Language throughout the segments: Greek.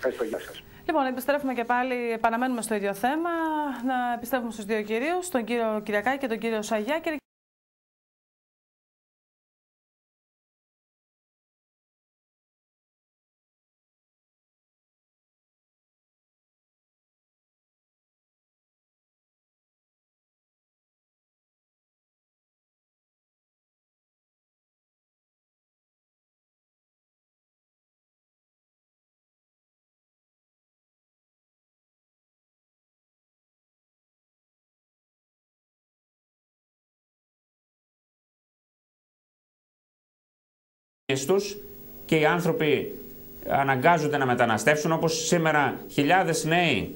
Ευχαριστώ, γεια σας. Λοιπόν, επιστρέφουμε και πάλι, επαναμένουμε στο ίδιο θέμα. Να επιστρέφουμε στους δύο κυρίους, τον κύριο Κυριακάκη και τον κύριο Σαγιά. Τους και οι άνθρωποι αναγκάζονται να μεταναστεύσουν, όπως σήμερα χιλιάδες νέοι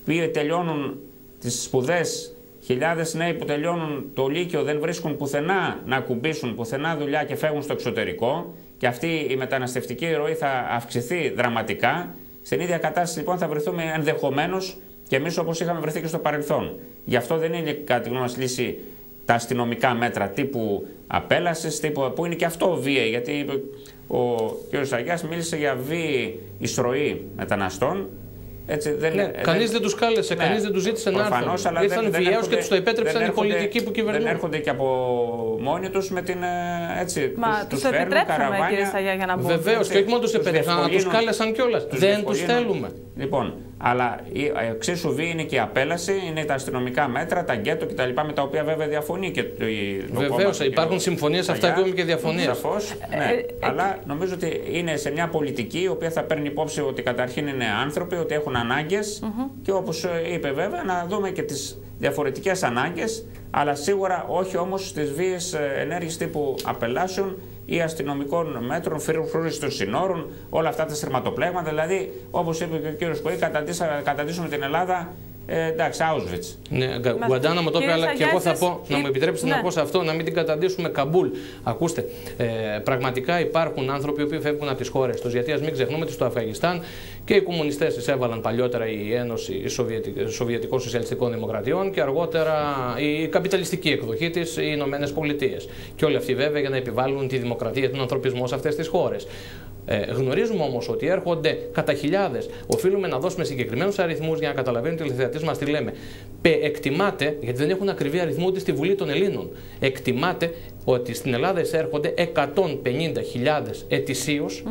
που τελειώνουν τις σπουδές, χιλιάδες νέοι που τελειώνουν το Λύκειο δεν βρίσκουν πουθενά να ακουμπήσουν, πουθενά δουλειά και φεύγουν στο εξωτερικό, και αυτή η μεταναστευτική ροή θα αυξηθεί δραματικά. Στην ίδια κατάσταση λοιπόν θα βρεθούμε ενδεχομένως και εμείς, όπως είχαμε βρεθεί και στο παρελθόν. Γι' αυτό δεν είναι κατά τη γνώμη μας λύση τα αστυνομικά μέτρα τύπου απέλασης, που είναι και αυτό βίαιη, γιατί ο κ. Σαγιάς μίλησε για βίαιη εισρωή μεταναστών. Έτσι, κανείς δεν τους κάλεσε, κανείς δεν τους ζήτησε να έρθουν. Ήρθαν βιαίως και τους το επέτρεψαν οι πολιτικοί που κυβερνούν. Δεν έρχονται και από μόνοι τους με την. Τους επιτρέψαμε, κύριε Σαγιά, για να μπουν. Βεβαίως, και όχι μόνο τους επέτρεψαν, αλλά τους κάλεσαν κιόλας. Δεν τους θέλουμε. Λοιπόν, αλλά εξίσου βίαιη είναι και η απέλαση, είναι τα αστυνομικά μέτρα, τα γκέτο κτλ. Με τα οποία βέβαια διαφωνεί και το κόμμα. Βεβαίως, υπάρχουν συμφωνίες, αυτά ακόμη και διαφωνίες. Σαφώς, ναι. Αλλά νομίζω ότι είναι σε μια πολιτική η οποία θα παίρνει υπόψη ότι καταρχήν είναι άνθρωποι, ότι έχουν ανάγκες και όπως είπε βέβαια να δούμε και τις διαφορετικές ανάγκες, αλλά σίγουρα όχι όμως τις βίαιες ενέργειες τύπου απελάσεων ή αστυνομικών μέτρων, φρούρηση των συνόρων, όλα αυτά τα σειρματοπλέγματα. Δηλαδή, όπως είπε και ο κύριος Κοή, καταντήσουμε την Ελλάδα. Εντάξει, Auschwitz. Ναι, Γκουαντάναμο το είπε, αλλά και εγώ θα πω, να μου επιτρέψετε να πω σε αυτό, να μην την καταντήσουμε Καμπούλ. Ακούστε, πραγματικά υπάρχουν άνθρωποι που φεύγουν από τις χώρες τους. Γιατί ας μην ξεχνούμε ότι στο Αφγανιστάν και οι κομμουνιστές εισέβαλαν παλιότερα η Ένωση Σοβιετικών Σοσιαλιστικών Δημοκρατιών και αργότερα η καπιταλιστική εκδοχή της, οι Ηνωμένες Πολιτείες. Και όλοι αυτοί βέβαια για να επιβάλλουν τη δημοκρατία, τον ανθρωπισμό σε αυτές τις χώρες. Γνωρίζουμε όμως ότι έρχονται κατά χιλιάδες. Οφείλουμε να δώσουμε συγκεκριμένους αριθμούς για να καταλαβαίνουν οι τηλεθεατές μας τι λέμε. Εκτιμάται, γιατί δεν έχουν ακριβή αριθμό ούτε στη Βουλή των Ελλήνων, εκτιμάται ότι στην Ελλάδα εισέρχονται 150.000 ετησίως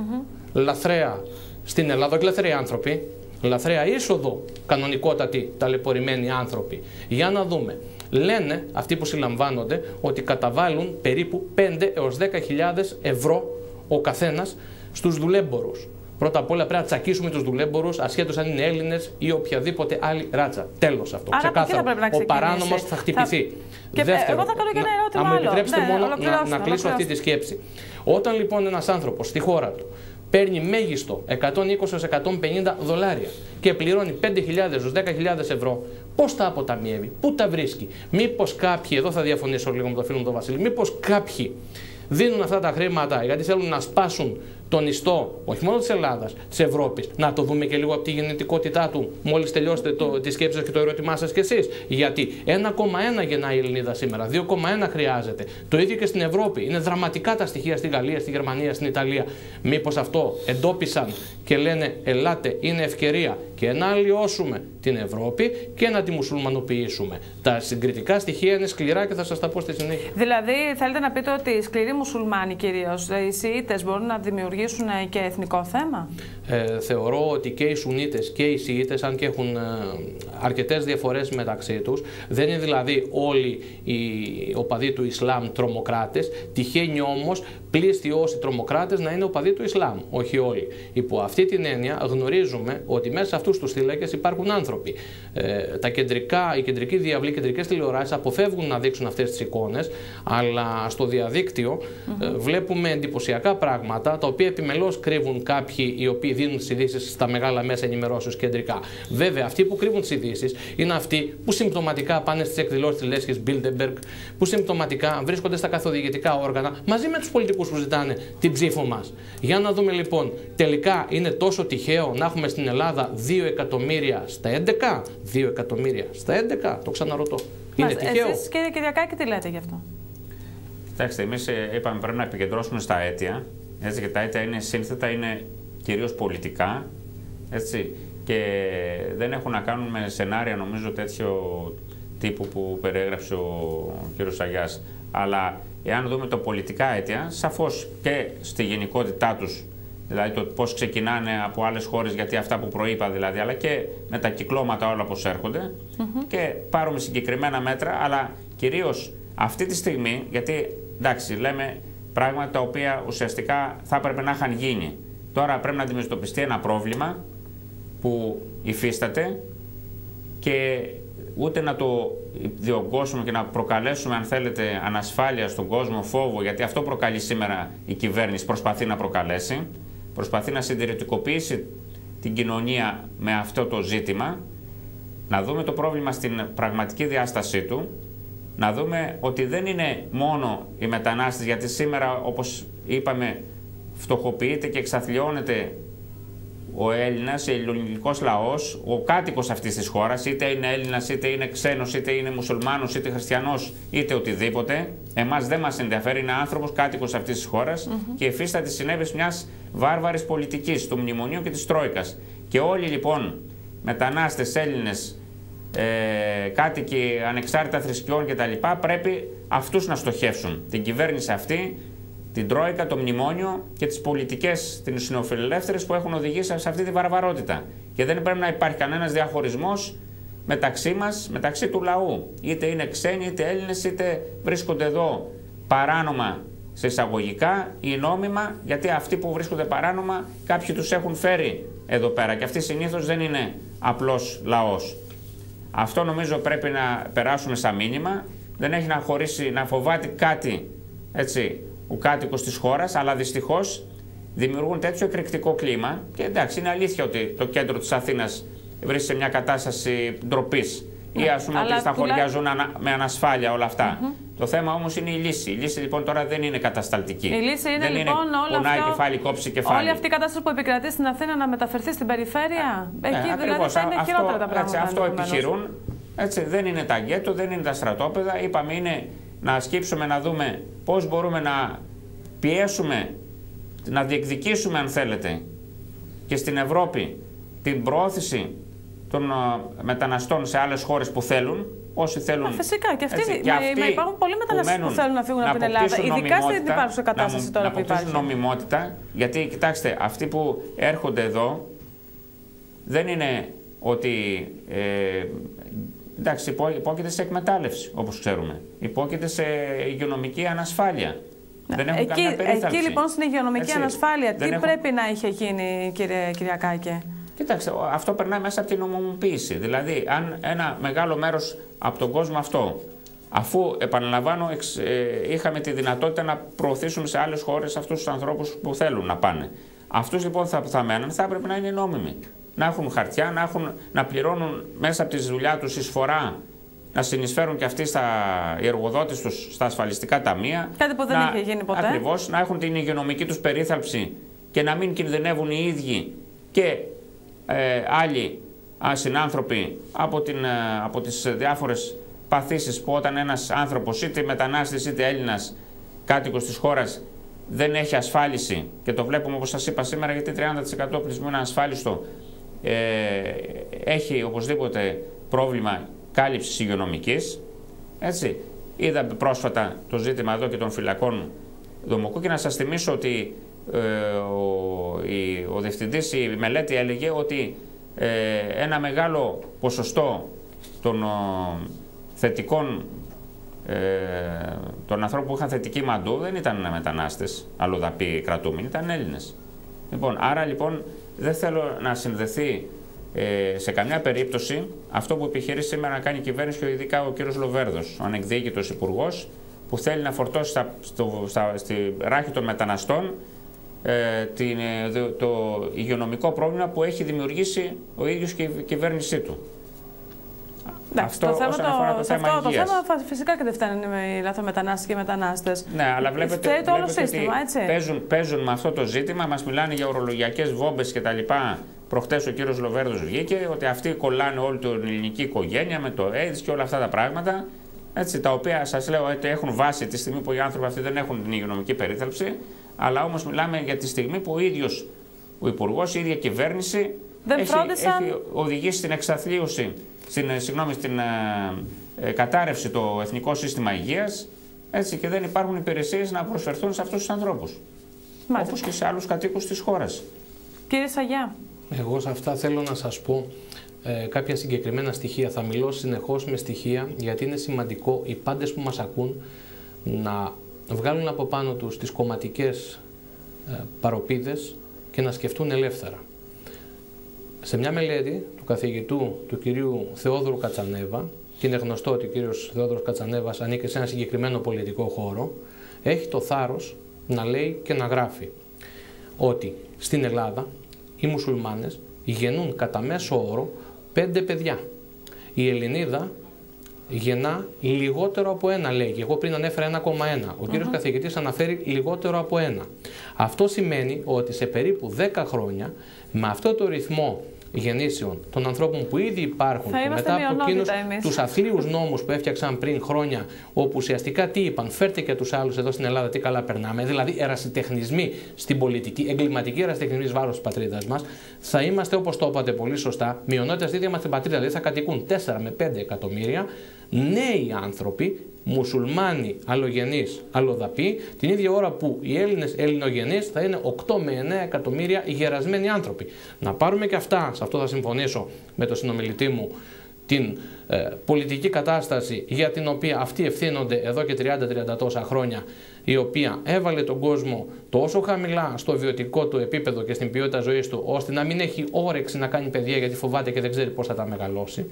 λαθρέα στην Ελλάδα, και λαθρέοι άνθρωποι, λαθρέα είσοδο, κανονικότατοι ταλαιπωρημένοι άνθρωποι. Για να δούμε. Λένε αυτοί που συλλαμβάνονται ότι καταβάλουν περίπου 5 έως 10.000 ευρώ ο καθένας στους δουλέμπορους. Πρώτα απ' όλα πρέπει να τσακίσουμε τους δουλέμπορους, ασχέτως αν είναι Έλληνες ή οποιαδήποτε άλλη ράτσα. Τέλος αυτό. Ξεκάθαρο. Ο παράνομος θα χτυπηθεί. Δεύτερο, εγώ θα κάνω και ένα ερώτημα. Αν μου επιτρέψετε μόνο να κλείσω αυτή τη σκέψη. Όταν λοιπόν ένας άνθρωπος στη χώρα του παίρνει μέγιστο 120-150 δολάρια και πληρώνει 5.000 10.000 ευρώ, πώς τα αποταμιεύει, πού τα βρίσκει? Μήπως κάποιοι, εδώ θα διαφωνήσω λίγο με τον φίλο μου τον Βασίλη, μήπως κάποιοι δίνουν αυτά τα χρήματα γιατί θέλουν να σπάσουν τον ιστό, όχι μόνο της Ελλάδας, της Ευρώπης? Να το δούμε και λίγο από τη γενετικότητά του, μόλις τελειώσετε τη σκέψη σας και το ερώτημά σας κι εσείς. Γιατί 1,1 γεννάει η Ελληνίδα σήμερα, 2,1 χρειάζεται. Το ίδιο και στην Ευρώπη. Είναι δραματικά τα στοιχεία στη Γαλλία, στη Γερμανία, στην Ιταλία. Μήπως αυτό εντόπισαν και λένε ελάτε, είναι ευκαιρία και να αλλοιώσουμε την Ευρώπη και να τη μουσουλμανοποιήσουμε? Τα συγκριτικά στοιχεία είναι σκληρά και θα σας τα πω στη συνέχεια. Δηλαδή, θέλετε να πείτε ότι οι σκληροί μουσουλμάνοι κυρίως, οι Σιήτες, μπορούν να δημιουργήσουν και εθνικό θέμα? Θεωρώ ότι και οι Σουνίτες και οι Σιήτες, αν και έχουν αρκετές διαφορές μεταξύ τους, δεν είναι δηλαδή όλοι οι οπαδοί του Ισλάμ τρομοκράτες. Τυχαίνει όμως πλήστοι όσοι τρομοκράτες να είναι οπαδοί του Ισλάμ, όχι όλοι. Υπό αυτή την έννοια γνωρίζουμε ότι μέσα σε αυτούς τους θύλακες υπάρχουν άνθρωποι. Οι κεντρικοί διαβλοί, οι κεντρικές τηλεοράσεις αποφεύγουν να δείξουν αυτές τις εικόνες, αλλά στο διαδίκτυο βλέπουμε εντυπωσιακά πράγματα, τα οποία επιμελώς κρύβουν κάποιοι οι οποίοι δίνουν τις ειδήσεις στα μεγάλα μέσα ενημερώσεως κεντρικά. Βέβαια, αυτοί που κρύβουν τις ειδήσεις είναι αυτοί που συμπτωματικά πάνε στις εκδηλώσεις της λέσχης Bilderberg, που συμπτωματικά βρίσκονται στα καθοδηγητικά όργανα μαζί με τους πολιτικούς που ζητάνε την ψήφο μας. Για να δούμε λοιπόν, τελικά είναι τόσο τυχαίο να έχουμε στην Ελλάδα 2 εκατομμύρια στα 11? 2 εκατομμύρια στα 11, το ξαναρωτώ. Είναι τυχαίο? Εσείς, κύριε Κυριακάκη, τι λέτε γι' αυτό? Κοιτάξτε, εμείς είπαμε πρέπει να επικεντρώσουμε στα αίτια. Έτσι, και τα αίτια είναι σύνθετα, είναι κυρίως πολιτικά. έτσι, και δεν έχουν να κάνουν με σενάρια, νομίζω, τέτοιο τύπου που περιέγραψε ο κ. Σαγιάς. Αλλά εάν δούμε το πολιτικά αίτια, σαφώς και στη γενικότητά τους, δηλαδή το πώς ξεκινάνε από άλλες χώρες, γιατί αυτά που προείπα δηλαδή, αλλά και με τα κυκλώματα όλα πώς έρχονται, και πάρουμε συγκεκριμένα μέτρα, αλλά κυρίως αυτή τη στιγμή, γιατί εντάξει, λέμε πράγματα τα οποία ουσιαστικά θα έπρεπε να είχαν γίνει. Τώρα πρέπει να αντιμετωπιστεί ένα πρόβλημα που υφίσταται και ούτε να το διωγγώσουμε και να προκαλέσουμε, αν θέλετε, ανασφάλεια στον κόσμο, φόβο, γιατί αυτό προκαλεί σήμερα η κυβέρνηση, προσπαθεί να προκαλέσει, προσπαθεί να συντηρητικοποιήσει την κοινωνία με αυτό το ζήτημα, να δούμε το πρόβλημα στην πραγματική διάστασή του, να δούμε ότι δεν είναι μόνο οι μετανάστες, γιατί σήμερα, όπως είπαμε, φτωχοποιείται και εξαθλιώνεται ο Έλληνας, ο ελληνικός λαός, ο κάτοικος αυτής της χώρας, είτε είναι Έλληνας, είτε είναι ξένος, είτε είναι μουσουλμάνος, είτε χριστιανός, είτε οτιδήποτε. Εμάς δεν μας ενδιαφέρει, είναι άνθρωπος κάτοικος αυτής της χώρας και υφίσταται συνέπειες μιας βάρβαρης πολιτικής, του μνημονίου και της Τρόικας. Και όλοι λοιπόν, μετανάστες, Έλληνες, κάτοικοι ανεξάρτητα θρησκειών κτλ., πρέπει αυτούς να στοχεύσουν. Την κυβέρνηση αυτή, την Τρόικα, το μνημόνιο και τις πολιτικές, τις νεοφιλελεύθερες που έχουν οδηγήσει σε αυτή τη βαρβαρότητα. Και δεν πρέπει να υπάρχει κανένας διαχωρισμός μεταξύ μας, μεταξύ του λαού. Είτε είναι ξένοι, είτε Έλληνες, είτε βρίσκονται εδώ παράνομα σε εισαγωγικά ή νόμιμα, γιατί αυτοί που βρίσκονται παράνομα κάποιοι τους έχουν φέρει εδώ πέρα και αυτοί συνήθως δεν είναι απλός λαός. Αυτό νομίζω πρέπει να περάσουμε σαν μήνυμα. Δεν έχει να χωρίσει, να φοβάται κάτι, έτσι, ο κάτοικος της χώρας, αλλά δυστυχώς δημιουργούν τέτοιο εκρηκτικό κλίμα και εντάξει, είναι αλήθεια ότι το κέντρο της Αθήνας βρίσκεται σε μια κατάσταση ντροπής ή ας πούμε ότι στα χωριά ζουν με ανασφάλεια όλα αυτά. Το θέμα όμως είναι η λύση. Η λύση λοιπόν τώρα δεν είναι κατασταλτική. Η λύση είναι δεν λοιπόν πονάει κεφάλι, κόψει κεφάλι. Όλη αυτή η κατάσταση που επικρατεί στην Αθήνα να μεταφερθεί στην περιφέρεια. Εκεί δηλαδή θα είναι χειρότερα τα πράγματα. Αυτό επιχειρούν. Έτσι, δεν είναι τα γκέτο, δεν είναι τα στρατόπεδα. Είπαμε είναι να σκύψουμε να δούμε πώς μπορούμε να πιέσουμε, να διεκδικήσουμε αν θέλετε και στην Ευρώπη την προώθηση των μεταναστών σε άλλες χώρες που θέλουν, όσοι θέλουν. Φυσικά και αυτοί, υπάρχουν πολλοί μεταναστές που θέλουν να φύγουν από την Ελλάδα, ειδικά στην υπάρχουσα κατάσταση τώρα που υπάρχει. Να αποκτήσουν νομιμότητα, γιατί κοιτάξτε, αυτοί που έρχονται εδώ δεν είναι ότι εντάξει, υπόκειται σε εκμετάλλευση, όπως ξέρουμε. Υπόκειται σε υγειονομική ανασφάλεια. Δεν έχουν καμία περίθαλψη. Εκεί λοιπόν στην υγειονομική ανασφάλεια, τι πρέπει να είχε γίνει, κύριε Κυριακάκη? Κοιτάξτε, αυτό περνάει μέσα από την νομιμοποίηση. Δηλαδή, αν ένα μεγάλο μέρος από τον κόσμο αυτό, αφού επαναλαμβάνω, είχαμε τη δυνατότητα να προωθήσουμε σε άλλες χώρες αυτούς τους ανθρώπους που θέλουν να πάνε. Αυτούς λοιπόν θα μένουν, θα έπρεπε να είναι νόμιμοι. Να έχουν χαρτιά, να πληρώνουν μέσα από τη δουλειά τους εισφορά, να συνεισφέρουν και αυτοί οι εργοδότες τους στα ασφαλιστικά ταμεία. Κάτι που δεν είχε γίνει ποτέ. Ακριβώς, να έχουν την υγειονομική τους περίθαλψη και να μην κινδυνεύουν οι ίδιοι και άλλοι συνάνθρωποι από τις διάφορες παθήσεις που όταν ένας άνθρωπος, είτε μετανάστης είτε Έλληνας κάτοικος της χώρας, δεν έχει ασφάλιση, και το βλέπουμε όπως σας είπα σήμερα, γιατί 30% πληθυσμού είναι ασφάλιστο, έχει οπωσδήποτε πρόβλημα κάλυψης υγειονομικής. Έτσι. Είδαμε πρόσφατα το ζήτημα εδώ και των φυλακών Δομοκού και να σας θυμίσω ότι ο διευθυντής, η μελέτη έλεγε ότι ένα μεγάλο ποσοστό των θετικών, των ανθρώπων που είχαν θετική μαντού δεν ήταν μετανάστες, αλλοδαποί κρατούμενοι, ήταν Έλληνες. Λοιπόν, άρα λοιπόν δεν θέλω να συνδεθεί σε καμιά περίπτωση αυτό που επιχειρεί σήμερα να κάνει η κυβέρνηση και ειδικά ο κύριος Λοβέρδος, ο ανεκδίκητος υπουργός, που θέλει να φορτώσει στη ράχη των μεταναστών το υγειονομικό πρόβλημα που έχει δημιουργήσει ο ίδιος και η κυβέρνησή του. Αυτό το θέμα φυσικά και δεν φτάνει με λαθρομετανάστες και μετανάστες. Ναι, αλλά βλέπετε ότι παίζουν με αυτό το ζήτημα, μας μιλάνε για ορολογιακές βόμβες κτλ. Προχτές ο κύριος Λοβέρδος βγήκε ότι αυτοί κολλάνε όλη την ελληνική οικογένεια με το AIDS και όλα αυτά τα πράγματα. Έτσι, τα οποία σας λέω ότι έχουν βάση τη στιγμή που οι άνθρωποι αυτοί δεν έχουν την υγειονομική περίθαλψη, αλλά όμως μιλάμε για τη στιγμή που ο ίδιος ο υπουργός, η ίδια κυβέρνηση δεν φρόντισαν. Έχει οδηγήσει στην εξαθλίωση, στην κατάρρευση το εθνικό σύστημα υγείας, έτσι, και δεν υπάρχουν υπηρεσίες να προσφερθούν σε αυτούς τους ανθρώπους. Όπως και σε άλλους κατοίκους της χώρας. Κύριε Σαγιά. Εγώ σε αυτά θέλω να σας πω κάποια συγκεκριμένα στοιχεία. Θα μιλώ συνεχώς με στοιχεία, γιατί είναι σημαντικό οι πάντες που μας ακούν να βγάλουν από πάνω τους τις κομματικές παροπίδες και να σκεφτούν ελεύθερα. Σε μια μελέτη του καθηγητού του κυρίου Θεόδωρου Κατσανέβα, και είναι γνωστό ότι ο κύριος Θεόδωρος Κατσανέβας ανήκει σε ένα συγκεκριμένο πολιτικό χώρο, έχει το θάρρος να λέει και να γράφει ότι στην Ελλάδα οι μουσουλμάνες γεννούν κατά μέσο όρο 5 παιδιά. Η Ελληνίδα γεννά λιγότερο από 1, λέει. Εγώ πριν ανέφερα 1,1. Ο κύριος καθηγητής αναφέρει λιγότερο από 1. Αυτό σημαίνει ότι σε περίπου 10 χρόνια, με αυτό το ρυθμό γεννήσεων των ανθρώπων που ήδη υπάρχουν, μετά από εκείνους τους αθλίους νόμους που έφτιαξαν πριν χρόνια, όπου ουσιαστικά τι είπαν, φέρτε και τους άλλους εδώ στην Ελλάδα, τι καλά περνάμε, δηλαδή ερασιτεχνισμοί στην πολιτική, εγκληματικοί ερασιτεχνισμοί βάρος της πατρίδας μας, θα είμαστε, όπως το είπατε πολύ σωστά, μειονότητα στη ίδια μας την πατρίδα, δηλαδή θα κατοικούν 4 με 5 εκατομμύρια νέοι άνθρωποι, μουσουλμάνοι, αλλογενείς, αλλοδαποί, την ίδια ώρα που οι Έλληνες ελληνογενείς θα είναι 8 με 9 εκατομμύρια γερασμένοι άνθρωποι. Να πάρουμε και αυτά, σε αυτό θα συμφωνήσω με τον συνομιλητή μου, την πολιτική κατάσταση για την οποία αυτοί ευθύνονται εδώ και 30 τόσα χρόνια, η οποία έβαλε τον κόσμο τόσο χαμηλά στο βιωτικό του επίπεδο και στην ποιότητα ζωής του, ώστε να μην έχει όρεξη να κάνει παιδιά γιατί φοβάται και δεν ξέρει πώς θα τα μεγαλώσει.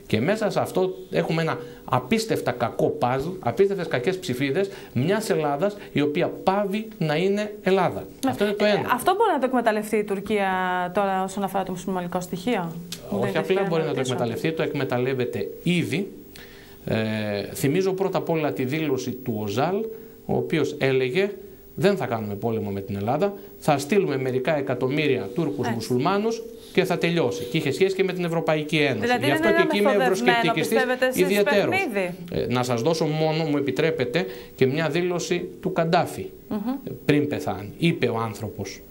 Και μέσα σε αυτό έχουμε ένα απίστευτα κακό παζλ, απίστευτες κακές ψηφίδες μιας Ελλάδας η οποία πάβει να είναι Ελλάδα. Αυτό είναι το ένα. Αυτό μπορεί να το εκμεταλλευτεί η Τουρκία τώρα όσον αφορά το μουσουλμανικό στοιχείο? Όχι απλά μπορεί να το εκμεταλλευτεί, το εκμεταλλεύεται ήδη. Θυμίζω πρώτα απ' όλα τη δήλωση του Οζάλ, ο οποίος έλεγε: δεν θα κάνουμε πόλεμο με την Ελλάδα, θα στείλουμε μερικά εκατομμύρια Τούρκους μουσουλμάνους και θα τελειώσει. Και είχε σχέση και με την Ευρωπαϊκή Ένωση. Δηλαδή, γι' αυτό και εκεί είμαι ευρωσκεπτικιστής ιδιαίτερος. Να σας δώσω μόνο, μου επιτρέπετε, και μια δήλωση του Καντάφη πριν πεθάνει. Είπε ο άνθρωπος: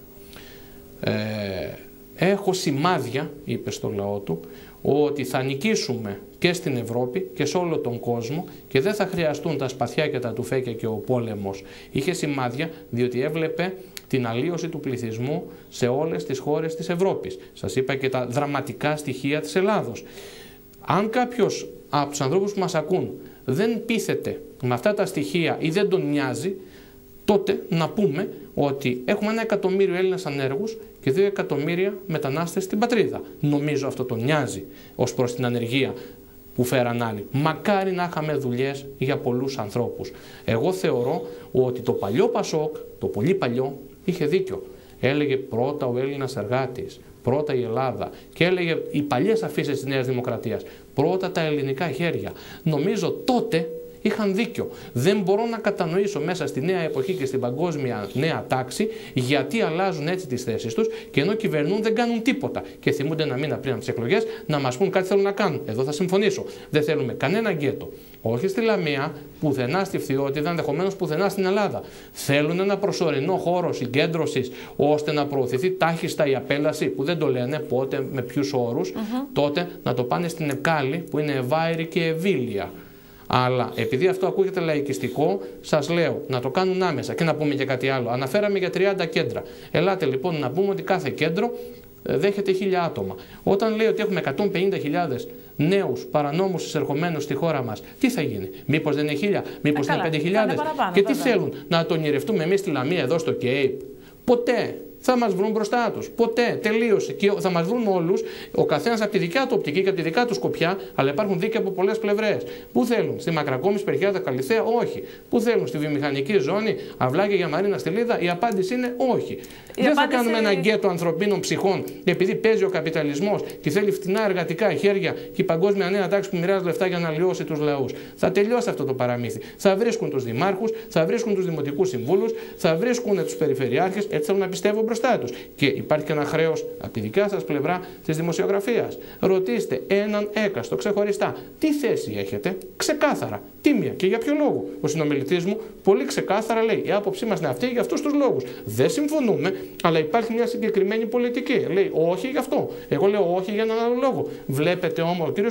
έχω σημάδια, είπε στο λαό του, ότι θα νικήσουμε και στην Ευρώπη και σε όλο τον κόσμο και δεν θα χρειαστούν τα σπαθιά και τα τουφέκια και ο πόλεμος. Είχε σημάδια διότι έβλεπε την αλλίωση του πληθυσμού σε όλες τις χώρες της Ευρώπης. Σας είπα και τα δραματικά στοιχεία της Ελλάδος. Αν κάποιος από τους ανθρώπους που μας ακούν δεν πείθεται με αυτά τα στοιχεία ή δεν τον νοιάζει, τότε να πούμε ότι έχουμε 1 εκατομμύριο Έλληνες ανέργους και 2 εκατομμύρια μετανάστες στην πατρίδα. Νομίζω αυτό τον νοιάζει ως προς την ανεργία που φέραν άλλοι. Μακάρι να είχαμε δουλειές για πολλούς ανθρώπους. Εγώ θεωρώ ότι το παλιό Πασόκ, το πολύ παλιό, είχε δίκιο. Έλεγε πρώτα ο Έλληνας εργάτης, πρώτα η Ελλάδα, και έλεγε οι παλιές αφήσεις της Νέας Δημοκρατίας, πρώτα τα ελληνικά χέρια. Νομίζω τότε είχαν δίκιο. Δεν μπορώ να κατανοήσω μέσα στη νέα εποχή και στην παγκόσμια νέα τάξη γιατί αλλάζουν έτσι τις θέσεις τους και ενώ κυβερνούν δεν κάνουν τίποτα. Και θυμούνται ένα μήνα πριν από τις εκλογές να μας πούν κάτι θέλουν να κάνουν. Εδώ θα συμφωνήσω. Δεν θέλουμε κανένα γκέτο. Όχι στη Λαμία, πουθενά στη Φθιώτιδα, ενδεχομένως πουθενά στην Ελλάδα. Θέλουν ένα προσωρινό χώρο συγκέντρωσης ώστε να προωθηθεί τάχιστα η απέλαση, που δεν το λένε πότε, με ποιους όρους. Τότε να το πάνε στην Εκάλη που είναι ευάηρη και ευήλια. Αλλά επειδή αυτό ακούγεται λαϊκιστικό, σας λέω να το κάνουν άμεσα. Και να πούμε και κάτι άλλο. Αναφέραμε για 30 κέντρα. Ελάτε λοιπόν να πούμε ότι κάθε κέντρο δέχεται 1000 άτομα. Όταν λέει ότι έχουμε 150.000 νέους παρανόμους εισερχομένους στη χώρα μας, τι θα γίνει? Μήπως δεν είναι 1000, μήπως είναι 5.000? Και τι θέλουν, να το ονειρευτούμε εμείς στη Λαμία εδώ στο ΚΕΙΠ? Ποτέ. Θα μας βρουν μπροστά τους. Ποτέ. Τελείωσε. Και θα μας βρουν όλους, ο καθένας από τη δικιά του οπτική και από τη δικιά του σκοπιά, αλλά υπάρχουν δίκαια από πολλές πλευρές. Πού θέλουν? Στη Μακρακόμη, Περχιάδα, Καλιθέα? Όχι. Πού θέλουν? Στη βιομηχανική ζώνη, Αυλάκια για Μαρίνα, Στυλίδα? Η απάντηση είναι όχι. Δεν θα κάνουμε ένα γκέτο ανθρωπίνων ψυχών επειδή παίζει ο καπιταλισμός και θέλει φτηνά εργατικά χέρια και η παγκόσμια νέα τάξη που μοιράζει λεφτά για να αλλοιώσει τους λαούς. Θα τελειώσει αυτό το παραμύθι. Θα βρίσκουν τους δημάρχους, θα βρίσκουν τους δημοτικούς συμβούλους, θα βρίσκουν τους περιφερειάρχες, έτσι θέλω να πιστεύω, μπροστά τους. Και υπάρχει και ένα χρέος από τη δικιά σας πλευρά της δημοσιογραφίας. Ρωτήστε έναν έκαστο ξεχωριστά τι θέση έχετε, ξεκάθαρα, τίμια και για ποιο λόγο. Ο συνομιλητής μου πολύ ξεκάθαρα λέει: η άποψή μας είναι αυτή για αυτούς τους λόγους. Δεν συμφωνούμε, αλλά υπάρχει μια συγκεκριμένη πολιτική. Λέει όχι γι' αυτό. Εγώ λέω όχι για έναν άλλο λόγο. Βλέπετε όμως, ο κύριος